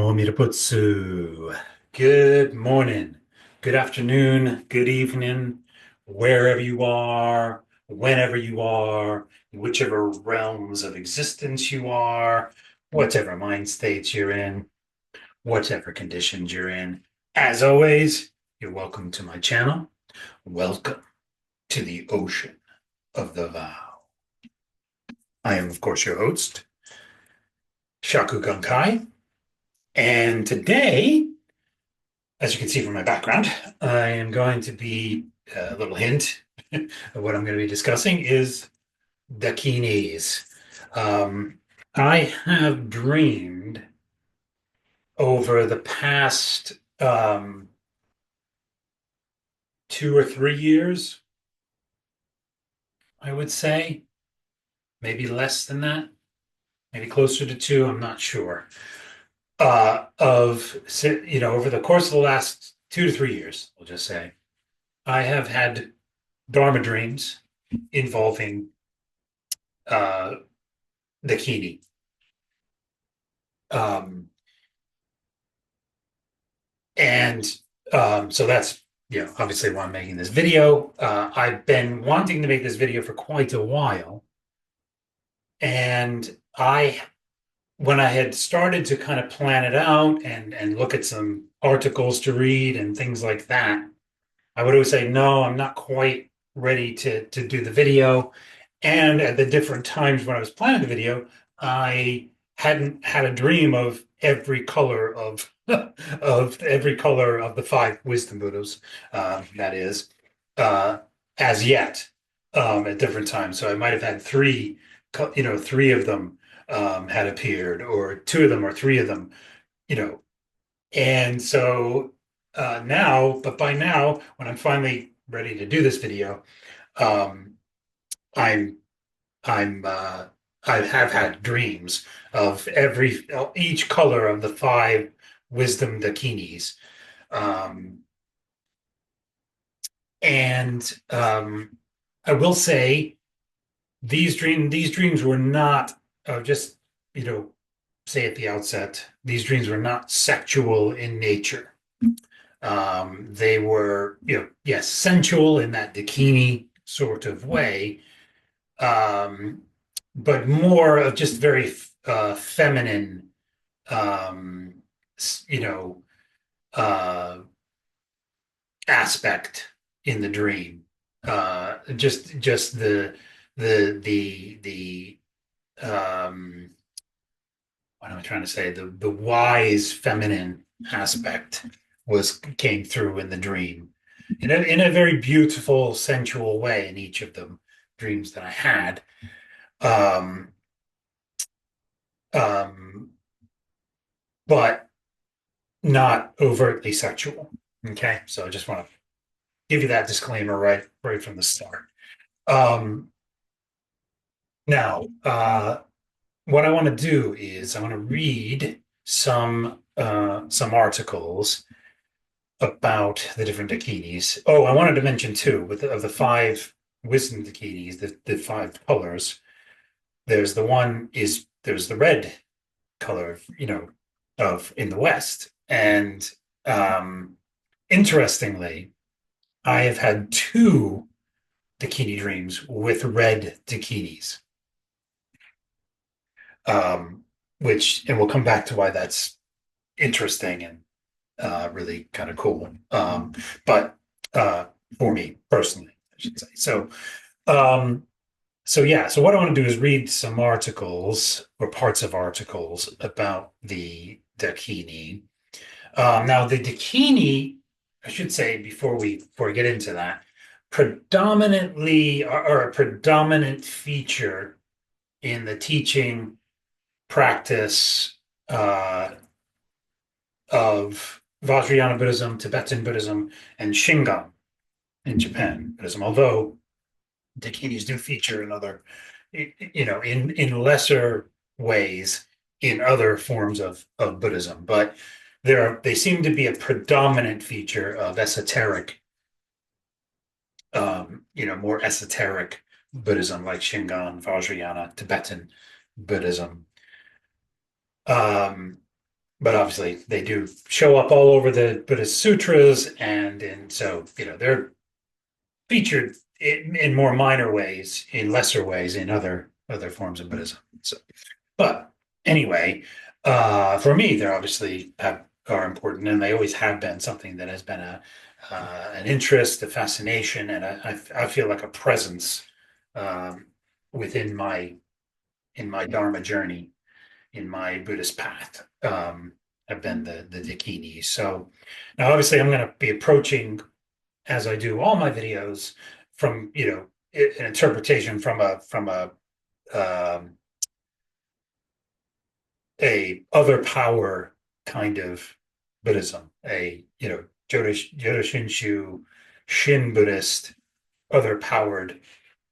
No Miraputsu. Good morning, good afternoon, good evening, wherever you are, whenever you are, whichever realms of existence you are, whatever mind states you're in, whatever conditions you're in. As always, you're welcome to my channel. Welcome to the ocean of the vow. I am, of course, your host, Shaku Gankai, and today, as you can see from my background, I am going to be a little hint of what I'm going to be discussing is Dakinis. Um, I have dreamed over the past 2 or 3 years, I would say, maybe less than that, maybe closer to two, I'm not sure. Over the course of the last 2 to 3 years, we'll just say, I have had Dharma dreams involving uh, Dakini. Um, and so that's obviously why I'm making this video. I've been wanting to make this video for quite a while, and when I had started to kind of plan it out and look at some articles to read and things like that, I would always say, no, I'm not quite ready to do the video. And at the different times when I was planning the video, I hadn't had a dream of every color of of every color of the five wisdom Buddhas, that is, uh, as yet, at different times. So I might have had three of them had appeared, or two of them, or three of them, you know. And so but by now, when I'm finally ready to do this video, um, I'm I'm I have had dreams of each color of the five wisdom dakinis. Um, and I will say these dreams were not just say at the outset, these dreams were not sexual in nature. They were, yes, sensual in that Dakini sort of way, um, but more of just very feminine, um, you know, uh, aspect in the dream. Just the what am I trying to say? The wise feminine aspect came through in the dream in a very beautiful, sensual way in each of the dreams that I had. Um, um, but not overtly sexual. Okay, so I just want to give you that disclaimer right from the start. Um, now, what I want to do is I want to read some articles about the different dakinis. Oh, I wanted to mention too, of the five wisdom dakinis, the five colors. There's the red color, of in the West, and um, interestingly, I have had two Dakini dreams with red Dakinis, um, and we'll come back to why that's interesting and really kind of cool. But for me personally, I should say. Um, so what I want to do is read some articles or parts of articles about the Dakini. Now, the Dakini, I should say before we get into that, predominantly are a predominant feature in the teaching practice of Vajrayana Buddhism, Tibetan Buddhism, and Shingon in Japan Buddhism. Although Dakinis do feature in other, in lesser ways in other forms of Buddhism, but they seem to be a predominant feature of esoteric, more esoteric Buddhism like Shingon, Vajrayana, Tibetan Buddhism. Um, but obviously they do show up all over the Buddhist sutras, and so they're featured in more minor ways, in lesser ways, in other forms of Buddhism. So, but anyway, for me, they're obviously are important, and they always have been something that has been a an interest, a fascination, and I feel like a presence um, within my in my Dharma journey, in my Buddhist path. Have been the Dakinis. So now, obviously, I'm going to be approaching, as I do all my videos, from an interpretation from um, a other power kind of Buddhism, a Jodo Shinshu Shin Buddhist, other powered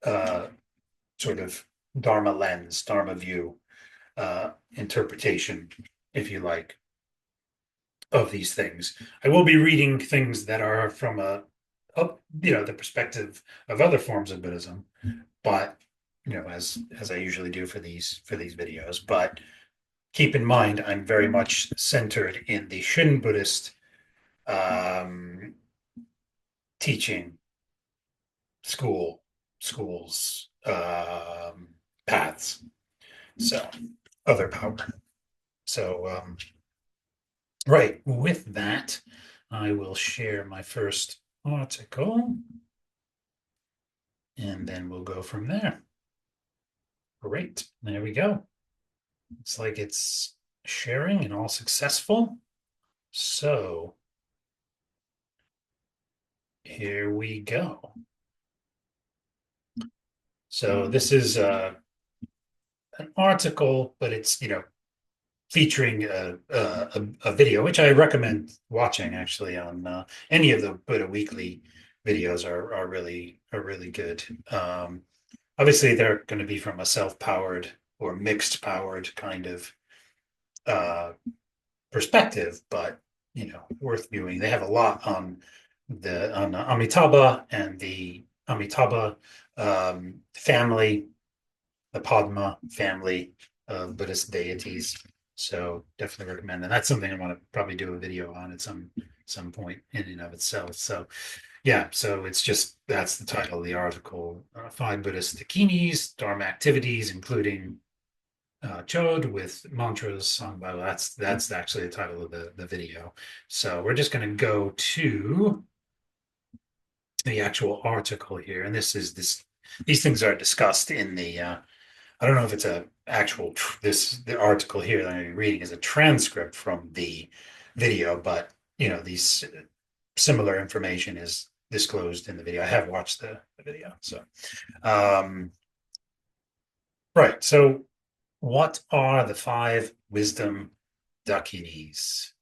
sort of Dharma lens, Dharma view, interpretation, if you like, of these things. I will be reading things that are from the perspective of other forms of Buddhism, but as I usually do for these videos. But keep in mind, I'm very much centered in the Shin Buddhist um, teaching schools paths. So other power. So right, with that, I will share my first article, and then we'll go from there. Great, there we go. Looks like it's sharing and all successful. So here we go. So this is an article, but it's featuring a video, which I recommend watching actually on any of the Buddha Weekly videos are really good. Obviously, they're going to be from a self-powered or mixed powered kind of perspective, but worth viewing. They have a lot on the Amitabha and the Amitabha family, the Padma family of Buddhist deities. So definitely recommend that. That's something I want to probably do a video on at some point in and of itself. So yeah, so that's the title of the article. Five Buddhist Dakinis, Dharma activities, including Chode with mantras sung by. That's actually the title of the video. So we're just going to go to the actual article here, and these things are discussed in the. I don't know if it's a actual the article here that I'm reading is a transcript from the video, but these similar information is disclosed in the video. I have watched the video, so right. So, what are the five wisdom dakinis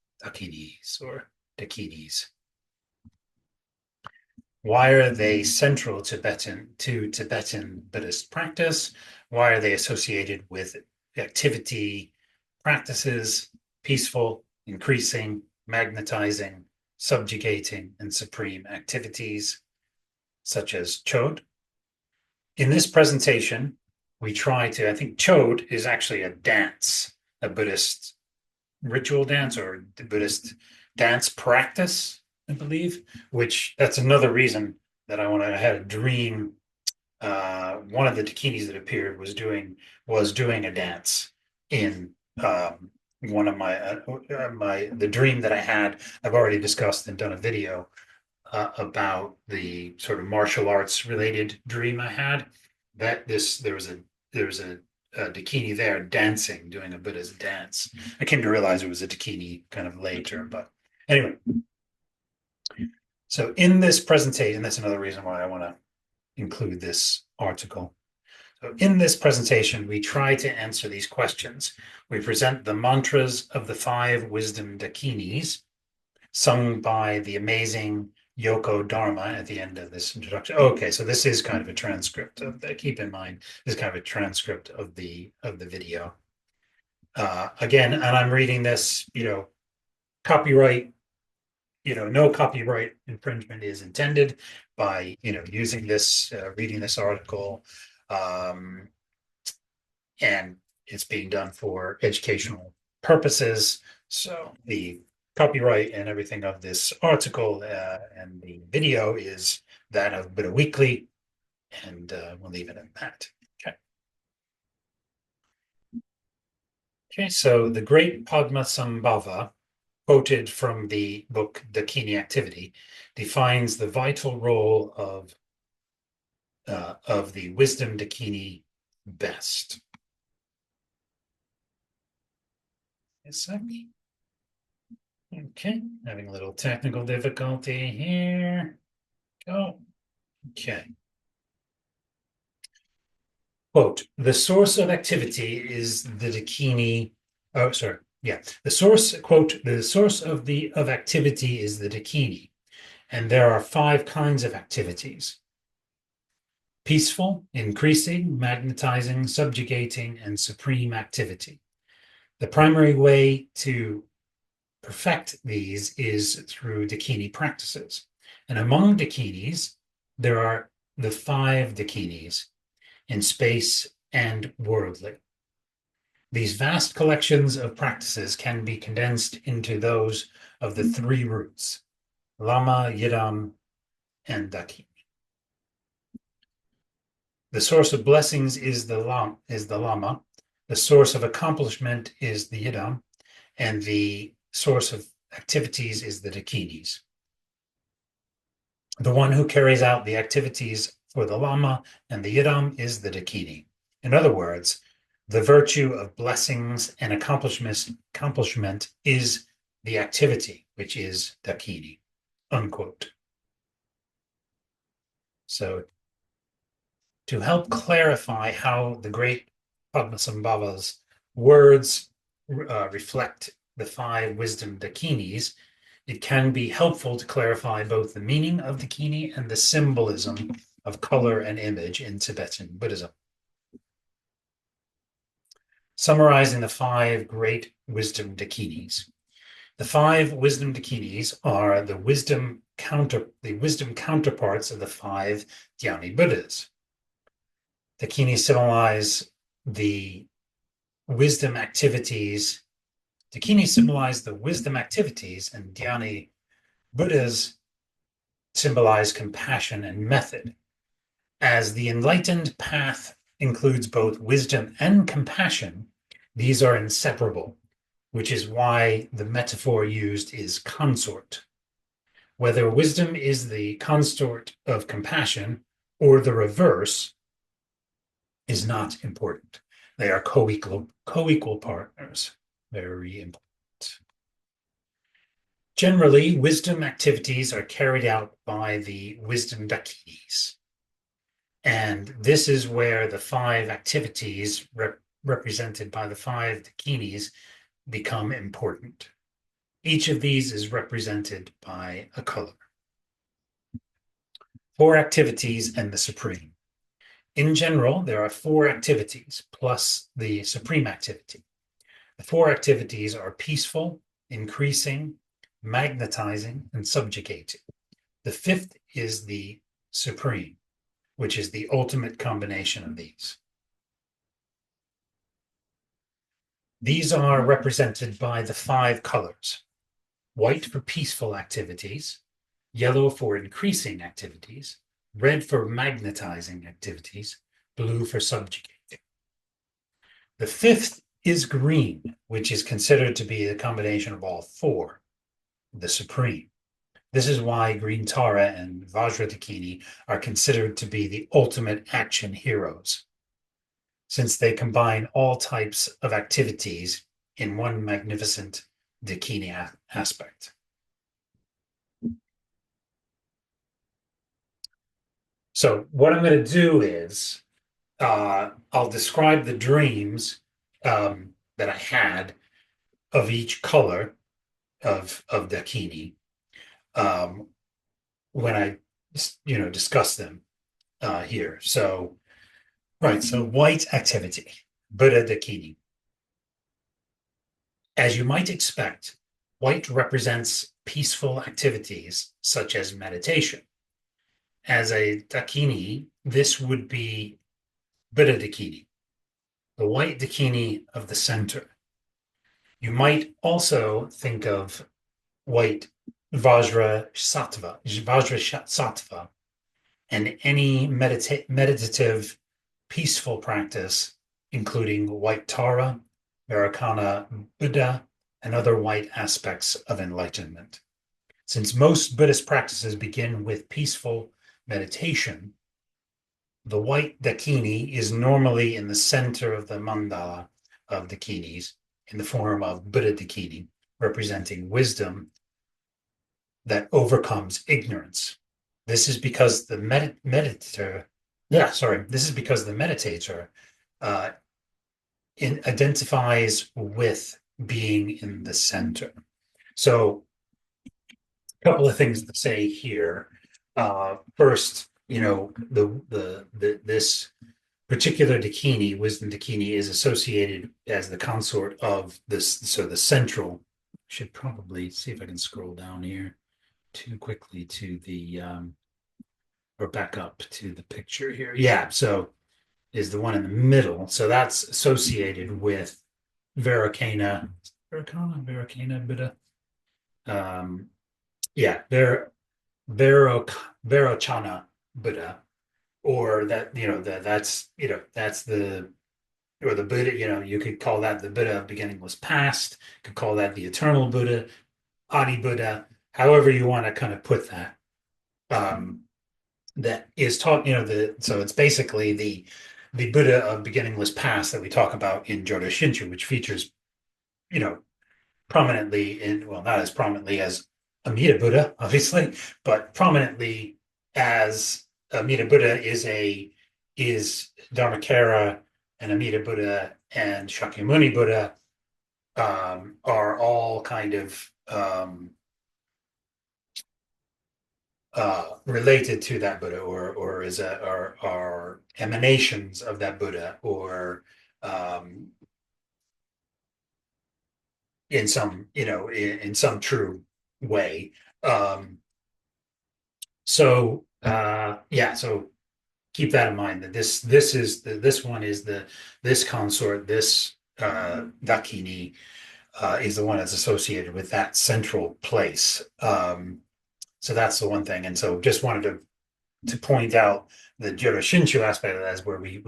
or dakinis? Why are they central to Tibetan Buddhist practice? Why are they associated with activity practices, peaceful, increasing, magnetizing, subjugating, and supreme activities, such as Chode? In this presentation, we try to, I think Chode is actually a dance, a Buddhist ritual dance or the Buddhist dance practice, I believe, which that's another reason that I had a dream. One of the Dakinis that appeared was doing a dance in one of the dream that I had. I've already discussed and done a video about the sort of martial arts related dream I had. There was a Dakini there dancing, doing a Buddhist dance. I came to realize it was a Dakini kind of later, but anyway. So in this presentation, that's another reason why I want to include this article. So in this presentation, we try to answer these questions. We present the mantras of the five wisdom Dakinis, sung by the amazing Yoko Dharma at the end of this introduction. Okay, so this is kind of a transcript of that. Keep in mind, this is kind of a transcript of the video. Again, and I'm reading this, copyright, no copyright infringement is intended by, using this, reading this article. And it's being done for educational purposes. So the copyright and everything of this article and the video is that of Buddha Weekly, and we'll leave it at that. Okay. Okay, so the great Padmasambhava, quoted from the book Dakini Activity, defines the vital role of the wisdom Dakini best. A sec. Okay, having a little technical difficulty here. Go. Okay. Quote, the source of activity is the Dakini. Oh, sorry. Yeah. The source, quote, the source of activity is the Dakini, and there are 5 kinds of activities: peaceful, increasing, magnetizing, subjugating, and supreme activity. The primary way to perfect these is through Dakini practices. And among Dakinis, there are the 5 Dakinis in space and worldly. These vast collections of practices can be condensed into those of the 3 roots: Lama, Yidam, and Dakini. The source of blessings is the Lama. The source of accomplishment is the Yidam, and the source of activities is the Dakinis. The one who carries out the activities for the Lama and the Yidam is the Dakini. In other words, the virtue of blessings and accomplishment is the activity, which is Dakini, unquote. So to help clarify how the great Padmasambhava's words reflect the 5 wisdom Dakinis, it can be helpful to clarify both the meaning of Dakini and the symbolism of color and image in Tibetan Buddhism. Summarizing the 5 great wisdom Dakinis. The 5 wisdom Dakinis are the wisdom counterparts of the 5 Dhyani Buddhas. Dakini symbolize the wisdom activities. Dakini symbolize the wisdom activities, and Dhyani Buddhas symbolize compassion and method. As the enlightened path includes both wisdom and compassion, these are inseparable, which is why the metaphor used is consort. Whether wisdom is the consort of compassion or the reverse is not important. They are co-equal partners. Very important. Generally, wisdom activities are carried out by the wisdom Dakinis. And this is where the 5 activities represented by the 5 Dakinis become important. Each of these is represented by a color. 4 activities and the supreme. In general, there are 4 activities plus the supreme activity. The 4 activities are peaceful, increasing, magnetizing, and subjugating. The 5th is the supreme, which is the ultimate combination of these. These are represented by the 5 colors: white for peaceful activities, yellow for increasing activities, red for magnetizing activities, blue for subjugating. The 5th is green, which is considered to be the combination of all 4, the supreme. This is why Green Tara and Vajra Dakini are considered to be the ultimate action heroes, since they combine all types of activities in one magnificent Dakini aspect. So what I'm going to do is I'll describe the dreams that I had of each color of Dakini when I discuss them here. So right, so white activity, Buddha Dakini. As you might expect, white represents peaceful activities such as meditation. As a Dakini, this would be Buddha Dakini, the white Dakini of the center. You might also think of white Vajra Sattva, and any meditative, peaceful practice, including white Tara, Vairocana Buddha, and other white aspects of enlightenment. Since most Buddhist practices begin with peaceful meditation, the white Dakini is normally in the center of the mandala of Dakinis in the form of Buddha-Dakini, representing wisdom that overcomes ignorance. This is because the meditator, this is because the meditator uh, identifies with being in the center. So, a couple of things to say here. First, this particular Dakini, wisdom Dakini, is associated as the consort of this. So the central, should probably see if I can scroll down here too quickly to the or back up to the picture here. Yeah, so is the one in the middle. So that's associated with Vairocana, Buddha. Yeah, Vairocana Buddha, or that that's the or the Buddha. You could call that the Buddha of beginningless past. Could call that the eternal Buddha, Adi Buddha. However you want to kind of put that. That is taught. So it's basically the Buddha of beginningless past that we talk about in Jodo Shinshu, which features, prominently in, well, not as prominently as Amida Buddha, obviously, but prominently as Amida Buddha is Dharmakara, and Amida Buddha and Shakyamuni Buddha are all kind of related to that Buddha, or are emanations of that Buddha, or in some in some true way. So keep that in mind, that this one is this consort, this Dakini is the one that's associated with that central place. So that's the one thing. And so just wanted to point out the Jodo Shinshu aspect of that is where we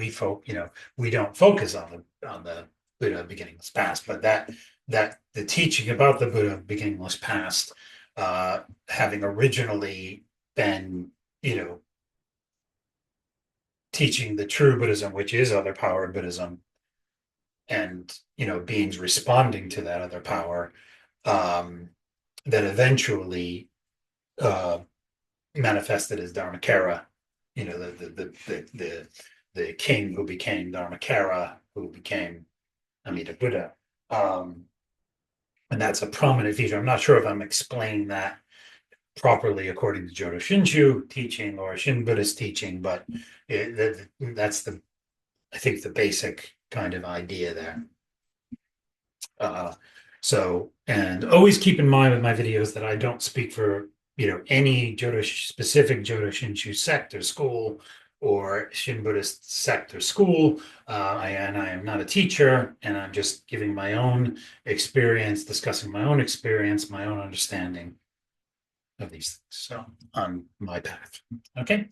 we don't focus on the Buddha of beginningless past, but that the teaching about the Buddha of beginningless past, having originally been, teaching the true Buddhism, which is other power Buddhism, and beings responding to that other power, that eventually manifested as Dharmakara, the king who became Dharmakara, who became Amida Buddha. And that's a prominent feature. I'm not sure if I'm explaining that properly according to Jodo Shinshu teaching or Shin Buddhist teaching, but that's I think the basic kind of idea there. And always keep in mind with my videos that I don't speak for any specific Jodo Shinshu sect or school, or Shin Buddhist sect or school. I am not a teacher, and I'm just giving my own experience, discussing my own experience, my own understanding of these things. So on my path. Okay.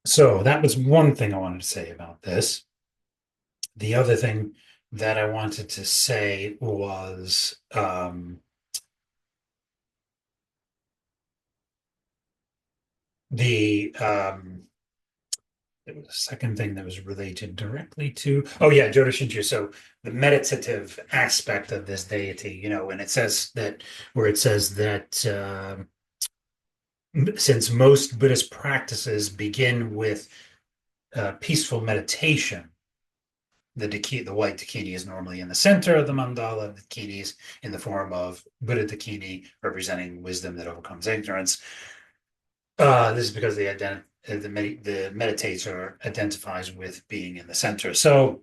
So that was one thing I wanted to say about this. The other thing that I wanted to say was there was a second thing that was related directly to, Jodo Shinshu. So the meditative aspect of this deity, and it says that since most Buddhist practices begin with peaceful meditation, the white Dakini is normally in the center of the mandala. The Dakinis in the form of Buddha Dakini, representing wisdom that overcomes ignorance. This is because the meditator identifies with being in the center. So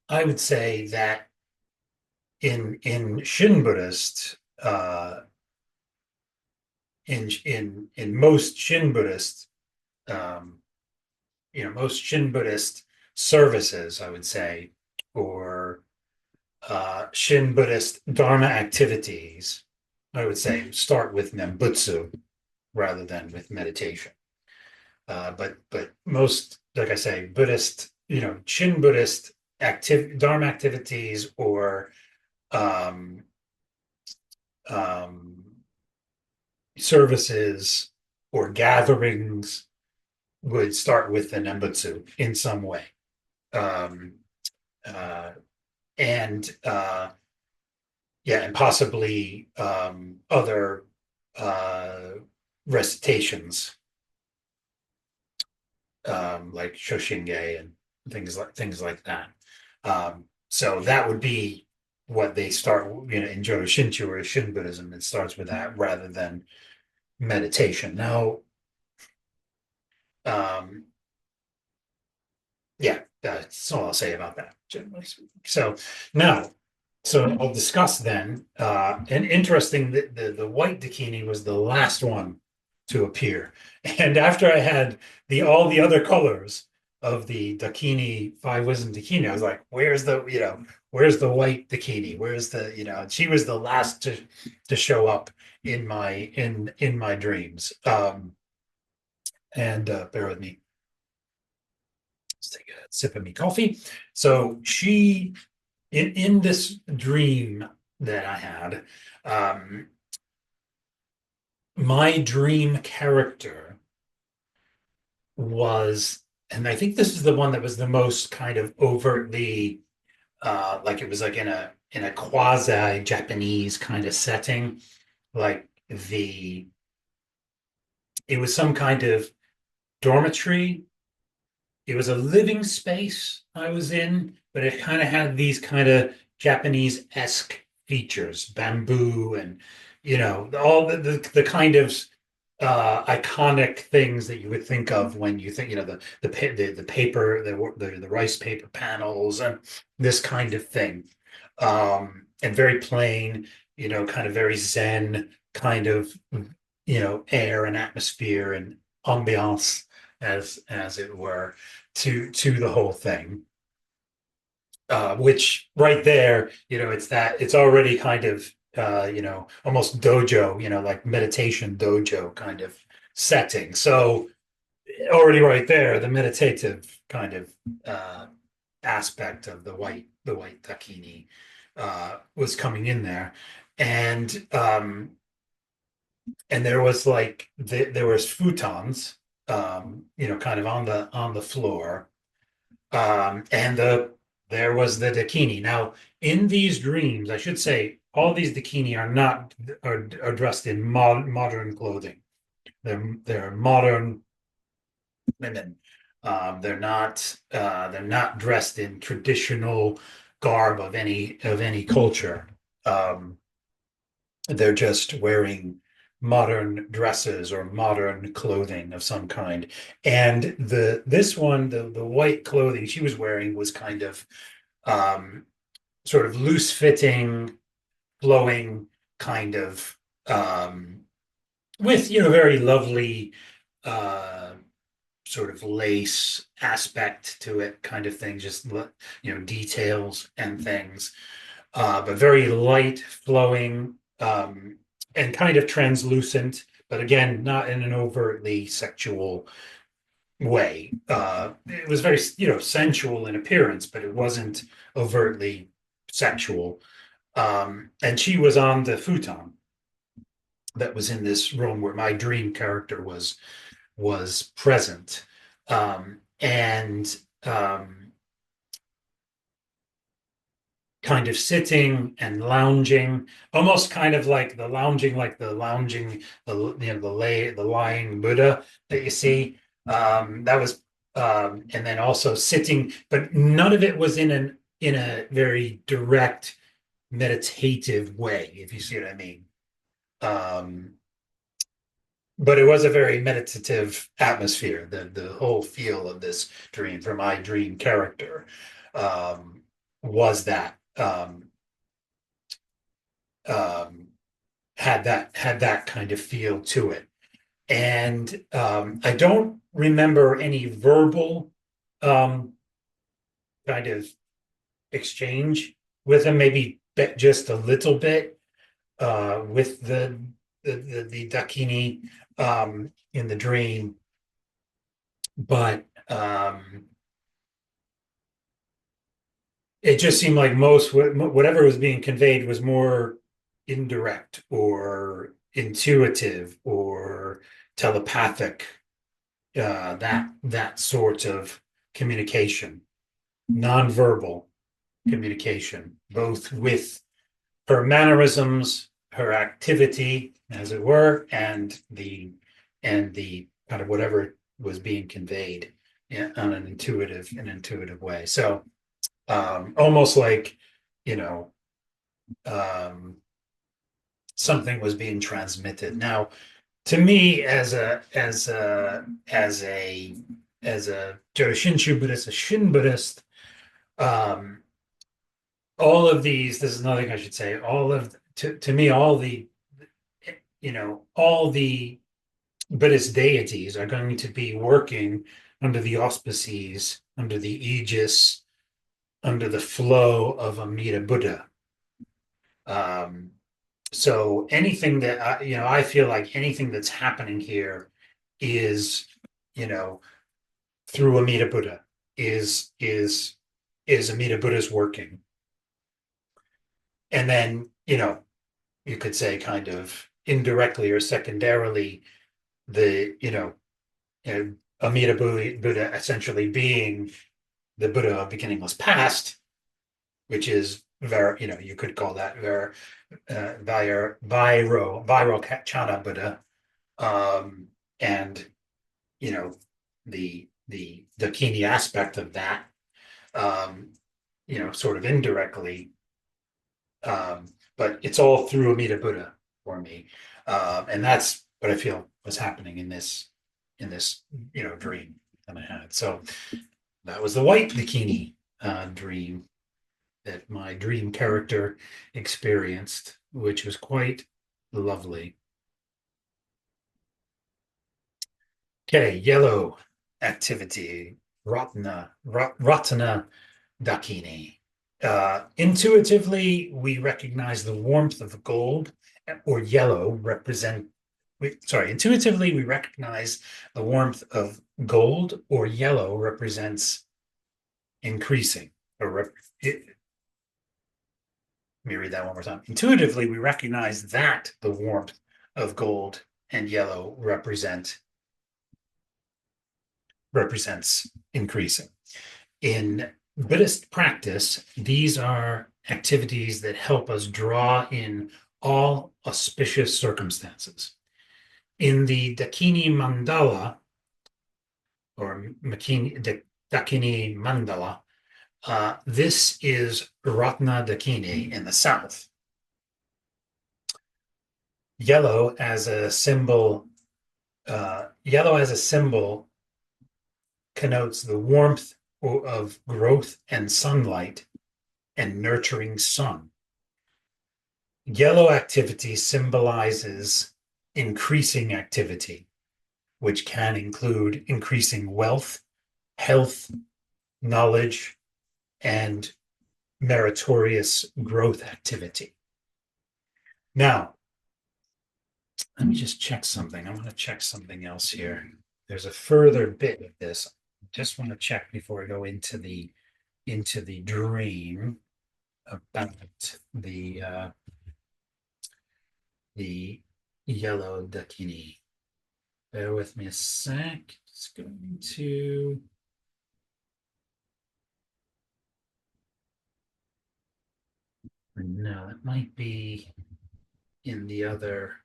I would say that in Shin Buddhist, in most Shin Buddhist, most Shin Buddhist services, I would say, or Shin Buddhist Dharma activities, I would say start with Nembutsu rather than with meditation. But most, like I say, Buddhist, Shin Buddhist Dharma activities or um, um, services or gatherings would start with the Nembutsu in some way. Um, uh, and Yeah, and possibly other uh, recitations like Shoshinge and things like that. So that would be what they start, in Jodo Shinchu or Shin Buddhism. It starts with that rather than meditation. Now, um, yeah, that's all I'll say about that, generally speaking. So now, I'll discuss then. And interesting that the white Dakini was the last one to appear. And after I had all the other colors of the Dakini, five wisdom Dakini, I was like, where's the white Dakini? Where's the, and she was the last to show up in my dreams. And bear with me. Let's take a sip of me coffee. So she in this dream that I had, my dream character was, and I think this is the one that was the most kind of overtly, like it was like in a quasi Japanese kind of setting, like it was some kind of dormitory. It was a living space I was in, but it kind of had these kind of Japanese-esque features, bamboo and all the kind of iconic things that you would think of when you think, the paper, the rice paper panels and this kind of thing. And very plain, kind of very Zen kind of, air and atmosphere and ambiance as it were to the whole thing. Which right there, it's already kind of almost dojo, like meditation dojo kind of setting. So already right there, the meditative kind of aspect of the white Dakini was coming in there. And there was like there was futons, kind of on the floor, and there was the Dakini. Now, in these dreams, I should say, all these Dakini are dressed in modern clothing. They're modern women. They're not dressed in traditional garb of any culture. Um, they're just wearing modern dresses or modern clothing of some kind. And this one, the white clothing she was wearing was kind of um, sort of loose fitting, flowing kind of with very lovely uh, sort of lace aspect to it, kind of thing, just details and things, but very light flowing, and kind of translucent, but again, not in an overtly sexual way. It was very, sensual in appearance, but it wasn't overtly sexual. And she was on the futon that was in this room where my dream character was present. And kind of sitting and lounging, almost kind of like the lounging, the lying Buddha that you see. That was, and then also sitting, but none of it was in a very direct meditative way, if you see what I mean. Um, but it was a very meditative atmosphere. The whole feel of this dream for my dream character was that um, had that kind of feel to it. And I don't remember any verbal kind of exchange with him, maybe just a little bit with the Dakini in the dream, but it just seemed like most whatever was being conveyed was more indirect or intuitive or telepathic, that sort of communication, nonverbal communication, both with her mannerisms, her activity, as it were, and the kind of whatever was being conveyed on an intuitive way. So almost like, you know, um, something was being transmitted. Now, to me, as a Jodo Shinshu Buddhist, a Shin Buddhist, um, all of these. This is another thing I should say. All of to me, all the Buddhist deities are going to be working under the auspices, under the aegis, under the flow of Amida Buddha. Um, so anything that I feel like anything that's happening here is, you know, through Amida Buddha is Amida Buddha's working, and then you could say kind of indirectly or secondarily the Amida Buddha essentially being the Buddha of beginningless past, which is very, you could call that very Chana Buddha, and the Dakini aspect of that, sort of indirectly, but it's all through Amida Buddha for me, and that's what I feel was happening in this dream that I had. So that was the white Dakini dream that my dream character experienced, which was quite lovely. Okay, yellow activity, Ratana Dakini. Intuitively, we recognize the warmth of gold or yellow intuitively, we recognize the warmth of gold or yellow represents increasing or let me read that one more time. Intuitively, we recognize that the warmth of gold and yellow represents increasing. In Buddhist practice, these are activities that help us draw in all auspicious circumstances. In the Dakini Mandala, or Dakini Mandala, this is Ratna Dakini in the south. Yellow as a symbol connotes the warmth of growth and sunlight and nurturing sun. Yellow activity symbolizes increasing activity, which can include increasing wealth, health, knowledge, and meritorious growth activity. Now, let me just check something. I want to check something else here. There's a further bit of this. I just want to check before I go into the dream about the yellow Dakini. Bear with me a sec. It's going to. No, it might be in the other.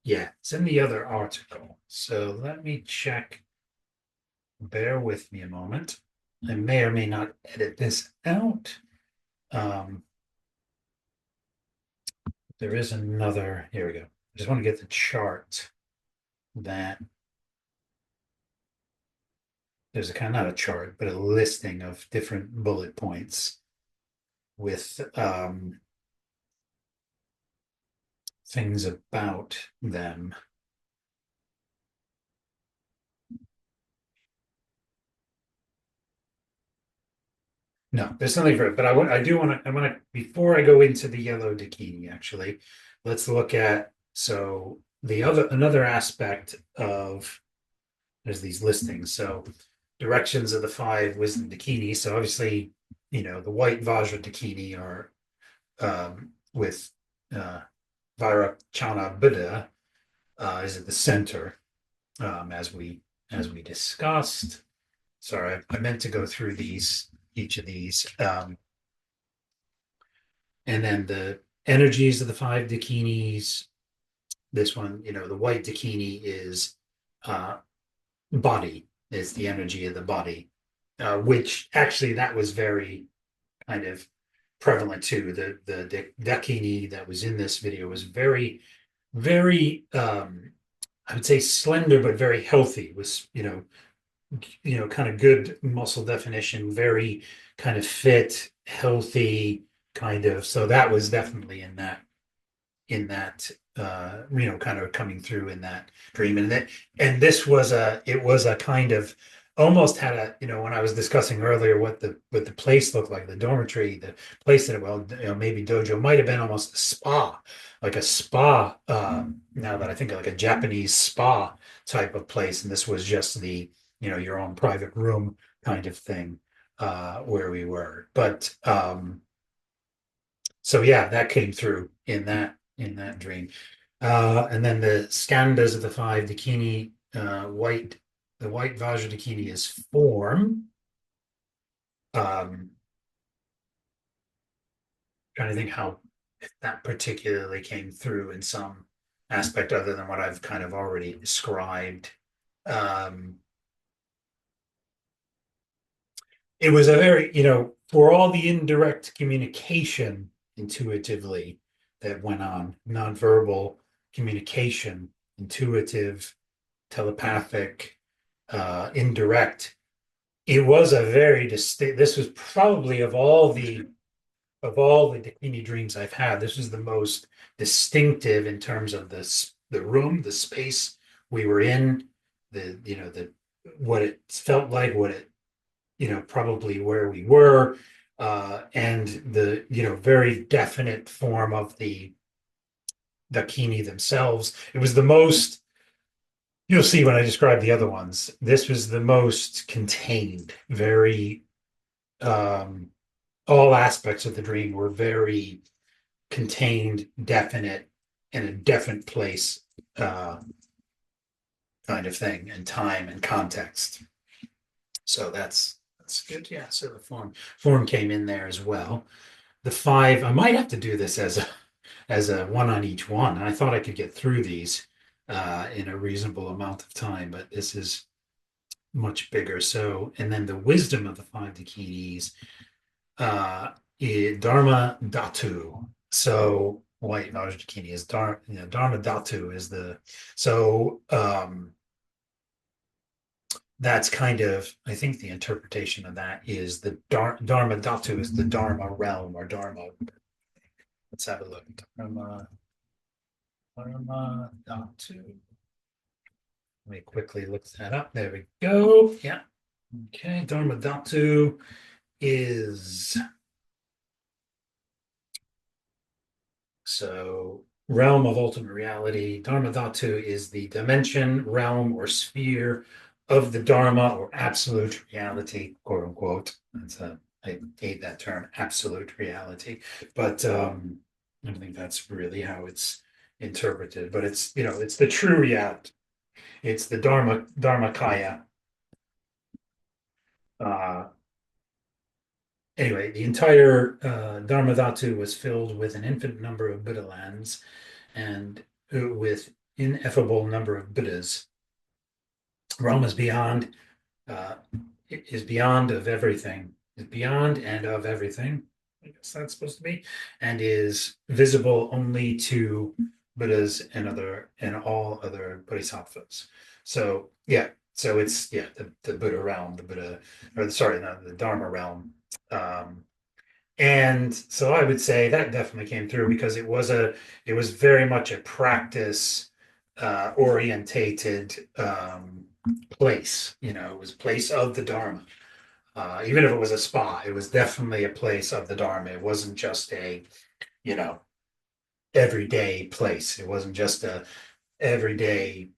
Yeah, it's in the other article. So let me check. Bear with me a moment. I may or may not edit this out. There is another. Here we go. I just want to get the chart that there's a kind of not a chart, but a listing of different bullet points with things about them. No, there's something for it, but I do want to, I want to, before I go into the yellow Dakini, actually, let's look at, so another aspect of, there's these listings. So directions of the five wisdom Dakini. So obviously, the white Vajra Dakini are with uh, Vairocana Buddha is at the center, as we discussed. Sorry, I meant to go through each of these. And then the energies of the five Dakinis. This one, the white Dakini is uh, body, is the energy of the body, which actually that was very kind of prevalent too. The Dakini that was in this video was very, very, I would say slender, but very healthy. It was, kind of good muscle definition, very kind of fit, healthy, kind of. So that was definitely in that kind of coming through in that dream. And this was it was a kind of almost had a, when I was discussing earlier what the place looked like, the dormitory, the place that, well, maybe dojo might have been almost a spa, like a spa, now that I think, like a Japanese spa type of place. And this was just your own private room kind of thing, where we were. But so yeah, that came through in that dream. And then the skandhas of the five Dakini, the white Vajra Dakini is form. Trying to think how that particularly came through in some aspect other than what I've kind of already described. Um, it was a very, for all the indirect communication intuitively that went on, nonverbal communication, intuitive, telepathic, indirect. It was a very distinct. This was probably of all the Dakini dreams I've had, this was the most distinctive in terms of the room, the space we were in, the what it felt like, what it probably where we were, and the very definite form of the Dakini themselves. It was the most, you'll see when I describe the other ones, this was the most contained, very, all aspects of the dream were very contained, definite, in a definite place, kind of thing, and time and context. So that's good. Yeah. So the form came in there as well. The five, I might have to do this as a one on each one. I thought I could get through these in a reasonable amount of time, but this is much bigger. So, and then the wisdom of the five Dakinis, Dharma Dhatu. So white Vajra Dakini is Dharma Dhatu is so that's kind of, I think the interpretation of that is the Dharma Dhatu is the Dharma realm or Dharma. Let's have a look. Dharma Dhatu. Let me quickly look that up. There we go. Yeah. Okay. Dharma Dhatu is so realm of ultimate reality. Dharma Dhatu is the dimension, realm, or sphere of the Dharma or absolute reality, quote unquote. I hate that term, absolute reality, but I don't think that's really how it's interpreted. But it's the true reality. It's the Dharmakaya. Uh, anyway, the entire Dharma Dhatu was filled with an infinite number of Buddha lands and with ineffable number of Buddhas. Realm is beyond, of everything, is beyond and of everything. I guess that's supposed to be, and is visible only to Buddhas and all other bodhisattvas. So yeah, so it's the Buddha realm, the Buddha, or sorry, not the Dharma realm. And so I would say that definitely came through because it was very much a practice orientated place. It was place of the Dharma. Even if it was a spa, it was definitely a place of the Dharma. It wasn't just a, you know, everyday place. It wasn't just a everyday,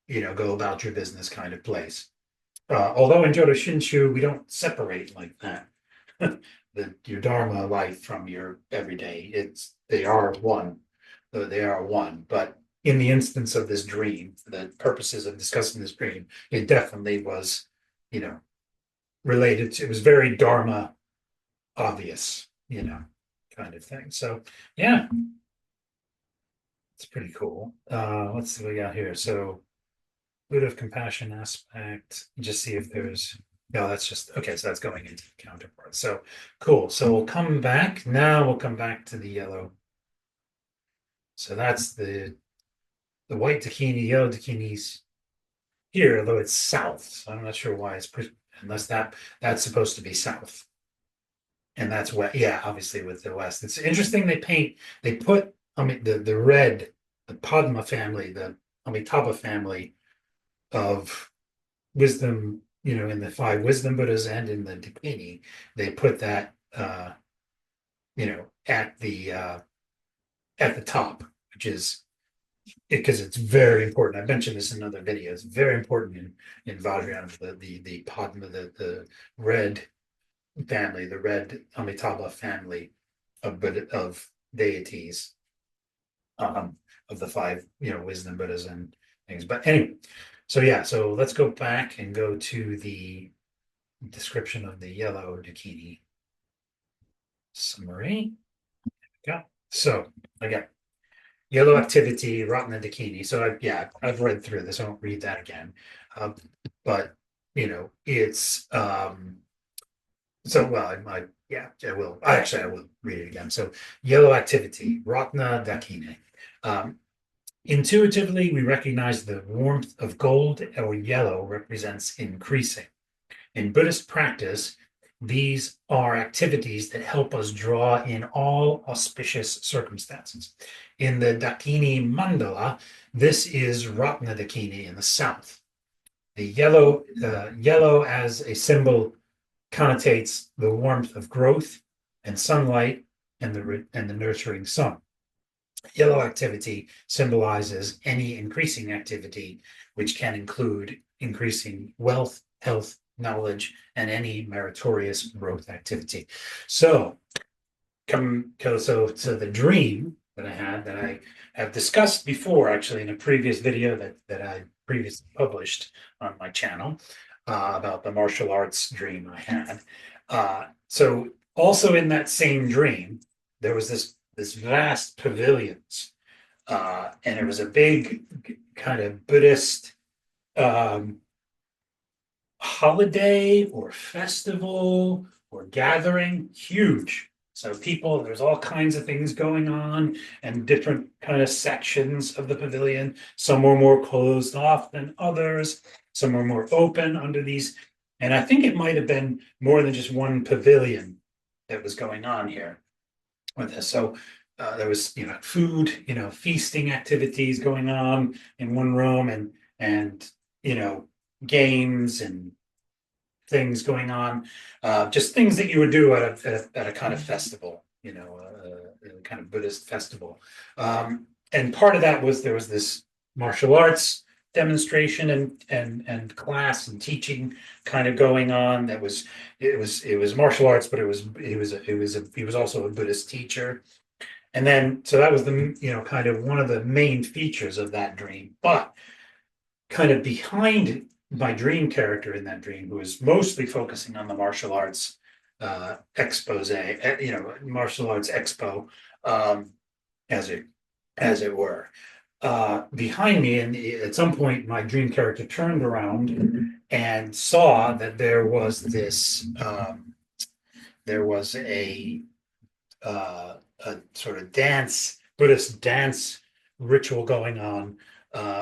go about your business kind of place. Although in Jodo Shinshu, we don't separate like that. Your Dharma life from your everyday. They are one, though they are one. But in the instance of this dream, the purposes of discussing this dream, it definitely was, you know, related to, it was very Dharma obvious, kind of thing. So yeah, it's pretty cool. Let's see what we got here. So Buddha of compassion aspect, just see if there's, no, that's just, okay, so that's going into the counterpart. So cool. So we'll come back. Now we'll come back to the yellow. So that's the white Dakini, yellow Dakinis here, although it's south. So I'm not sure why unless that's supposed to be south. And that's what, yeah, obviously with the west. It's interesting they put, I mean, the red, the Padma family, the Amitabha family of wisdom, in the five wisdom Buddhas and in the Dakini, they put that, at the top, which is because it's very important. I've mentioned this in other videos. Very important in Vajrayana, the Padma, the red family, the red Amitabha family of deities, of the five, wisdom Buddhas and things. But anyway, so yeah, so let's go back and go to the description of the yellow Dakini summary. Yeah. So again, yellow activity, Ratna Dakini. So I've read through this. I won't read that again. But it's so well, I will. I will read it again. So yellow activity, Ratna Dakini. Intuitively, we recognize the warmth of gold or yellow represents increasing. In Buddhist practice, these are activities that help us draw in all auspicious circumstances. In the Dakini Mandala, this is Ratna Dakini in the south. The yellow as a symbol connotates the warmth of growth and sunlight and the nurturing sun. Yellow activity symbolizes any increasing activity, which can include increasing wealth, health, knowledge, and any meritorious growth activity. So the dream that I had, that I have discussed before, actually in a previous video that I previously published on my channel, about the martial arts dream I had. So also in that same dream, there was this vast pavilions, and it was a big kind of Buddhist holiday or festival or gathering, huge. So there's all kinds of things going on and different kind of sections of the pavilion. Some were more closed off than others. Some were more open under these. And I think it might have been more than just one pavilion that was going on here with this. So there was, food, feasting activities going on in one room, and games and things going on, just things that you would do at a kind of festival, kind of Buddhist festival. And part of that was there was this martial arts demonstration and class and teaching kind of going on. It was martial arts, but he was also a Buddhist teacher. And then so that was kind of one of the main features of that dream. But kind of behind my dream character in that dream, who was mostly focusing on the martial arts expose, martial arts expo, as it were. Behind me, and at some point, my dream character turned around and saw that there was a sort of Buddhist dance ritual going on,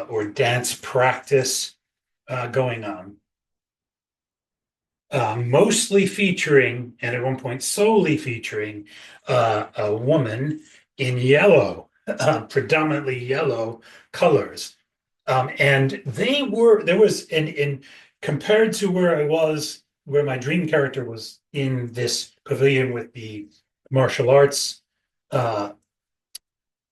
or dance practice going on, mostly featuring, and at one point solely featuring, a woman in yellow, predominantly yellow colors. And there was, in compared to where I was where my dream character was in this pavilion with the martial arts uh,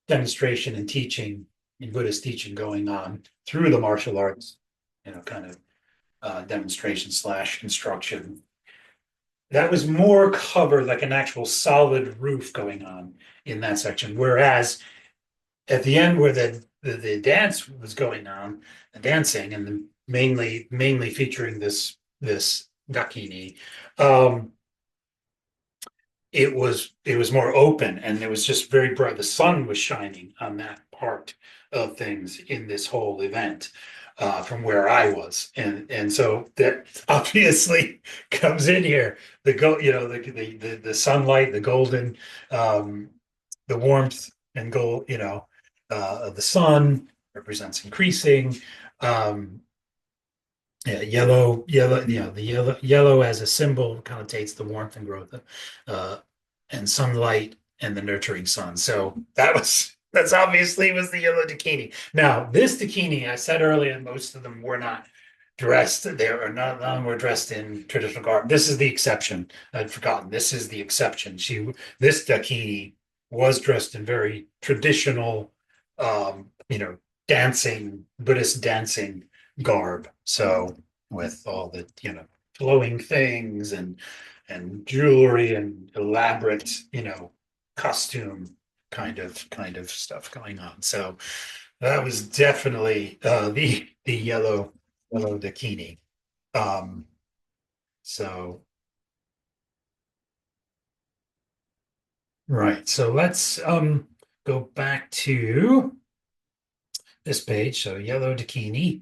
demonstration and teaching in Buddhist teaching going on through the martial arts, kind of demonstration slash instruction. That was more covered like an actual solid roof going on in that section. Whereas at the end where the dance was going on, the dancing and mainly featuring this Dakini, um, it was more open and it was just very bright. The sun was shining on that part of things in this whole event from where I was, and so that obviously comes in here. The sunlight, the golden, um, the warmth and gold, of the sun represents increasing. Um, yeah, yellow, the yellow as a symbol connotates the warmth and growth, uh, and sunlight and the nurturing sun. So that's obviously was the yellow Dakini. Now, this Dakini, I said earlier, most of them were not dressed. There are none of them were dressed in traditional garb. This is the exception. I'd forgotten. This is the exception. This Dakini was dressed in very traditional, dancing, Buddhist dancing garb. So with all the, flowing things and jewelry and elaborate, costume kind of stuff going on. So that was definitely the yellow Dakini. Um, so right. So let's go back to this page. So yellow Dakini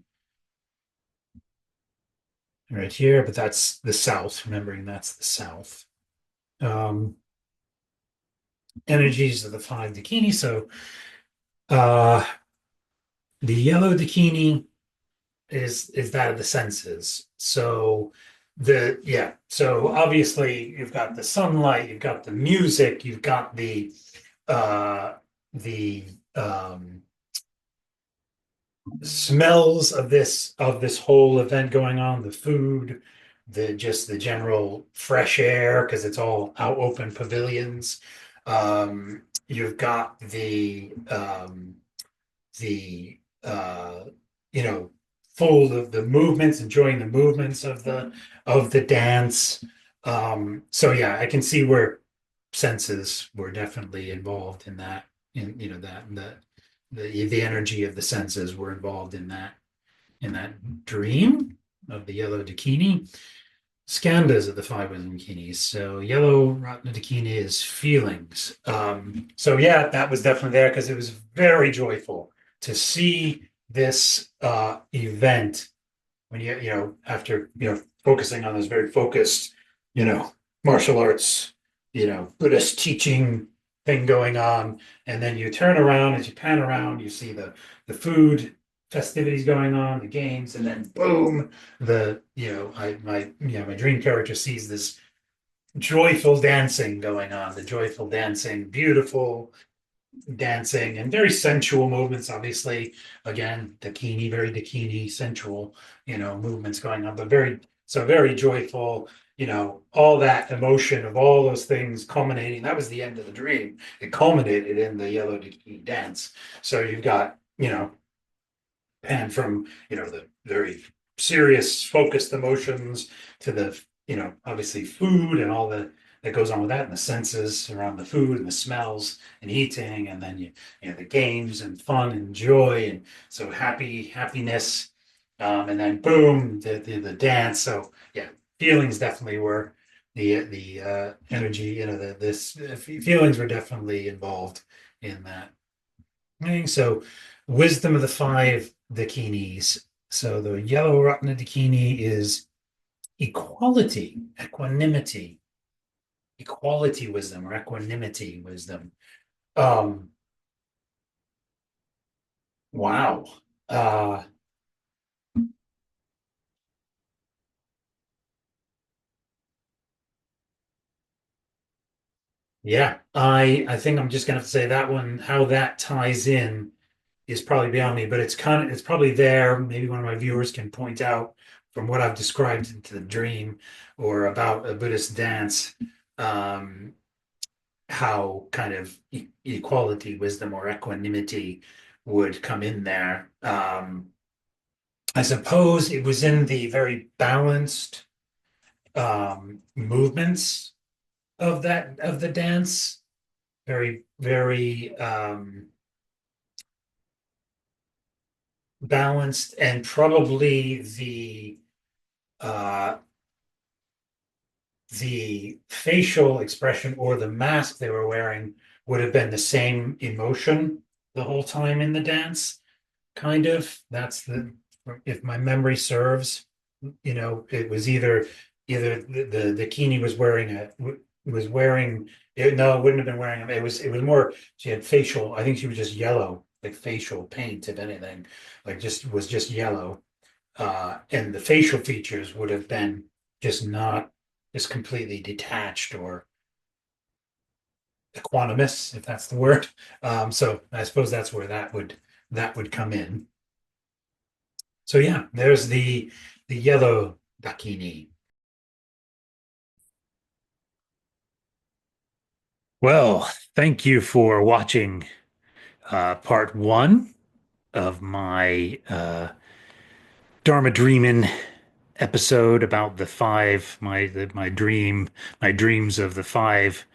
right here, but that's the south, remembering that's the south. Energies of the five Dakini. So uh the yellow Dakini is that of the senses. So so obviously you've got the sunlight, you've got the music, you've got uh the smells of this whole event going on, the food, the general fresh air because it's all out open pavilions. You've got the you know full of the movements, enjoying the movements of the dance. So yeah, I can see where senses were definitely involved in that. In that the energy of the senses were involved in that dream of the yellow Dakini. Skandhas of the five wisdom Dakinis. So yellow Ratna Dakini is feelings. So yeah, that was definitely there because it was very joyful to see this event when after focusing on this very focused you know martial arts Buddhist teaching thing going on, and then you turn around as you pan around, you see the food festivities going on, the games, and then boom, my dream character sees this joyful dancing going on, the joyful dancing, beautiful dancing, and very sensual movements. Obviously, again, Dakini, very Dakini, sensual, movements going on, but very joyful. All that emotion of all those things culminating. That was the end of the dream. It culminated in the yellow Dakini dance. So you've got, and from the very serious focused emotions to the obviously food and all that goes on with that, and the senses around the food and the smells and eating, and then the games and fun and joy, and so happiness, and then boom, the dance. So yeah, feelings definitely were the energy, this feelings were definitely involved in that thing. So wisdom of the five Dakinis. So the yellow Ratna Dakini is equality wisdom, or equanimity wisdom. Um, wow. Uh, yeah, I think I'm just gonna have to say that one, how that ties in is probably beyond me, but it's probably there. Maybe one of my viewers can point out from what I've described into the dream or about a Buddhist dance, um, how kind of equality, wisdom, or equanimity would come in there. I suppose it was in the very balanced movements of the dance, very, very balanced, and probably uh, the facial expression or the mask they were wearing would have been the same emotion the whole time in the dance, kind of. That's the, if my memory serves, it was either the Dakini was wearing was wearing it, no, it wouldn't have been wearing them. It was more, she had facial, I think she was just yellow, like facial paint, if anything, like just yellow. And the facial features would have been just not just completely detached or equanimous, if that's the word. So I suppose that's where that would come in. So yeah, there's the yellow Dakini. Well, thank you for watching part one of my Dharma Dreamin' episode about the five, my dreams of the five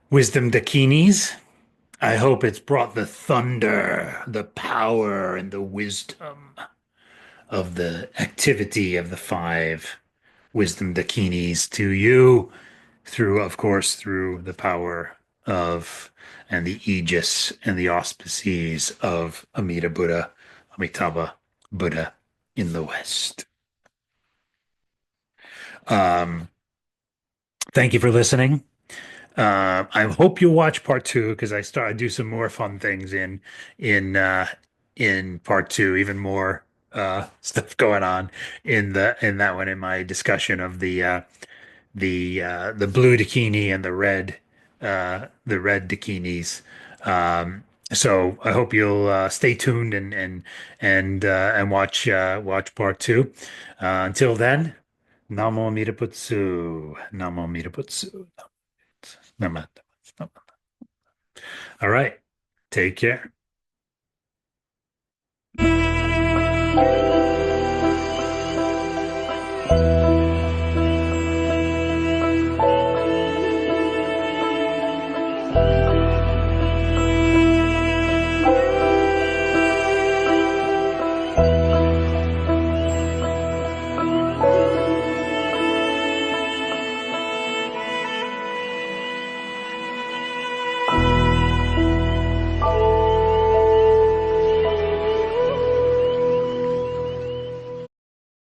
wisdom Dakinis. I hope it's brought the thunder, the power, and the wisdom of the activity of the five wisdom Dakinis to you through, of course, through the power of and the aegis and the auspices of Amida Buddha, Amitabha Buddha in the West. Um, Thank you for listening. I hope you'll watch part two because I do some more fun things in uh, in part two, even more stuff going on in that one in my discussion of the blue Dakini and the red Dakinis. So I hope you'll stay tuned and watch part two. Until then, Namo Amida Butsu. Namo Amida Butsu. Namo. All right. Take care.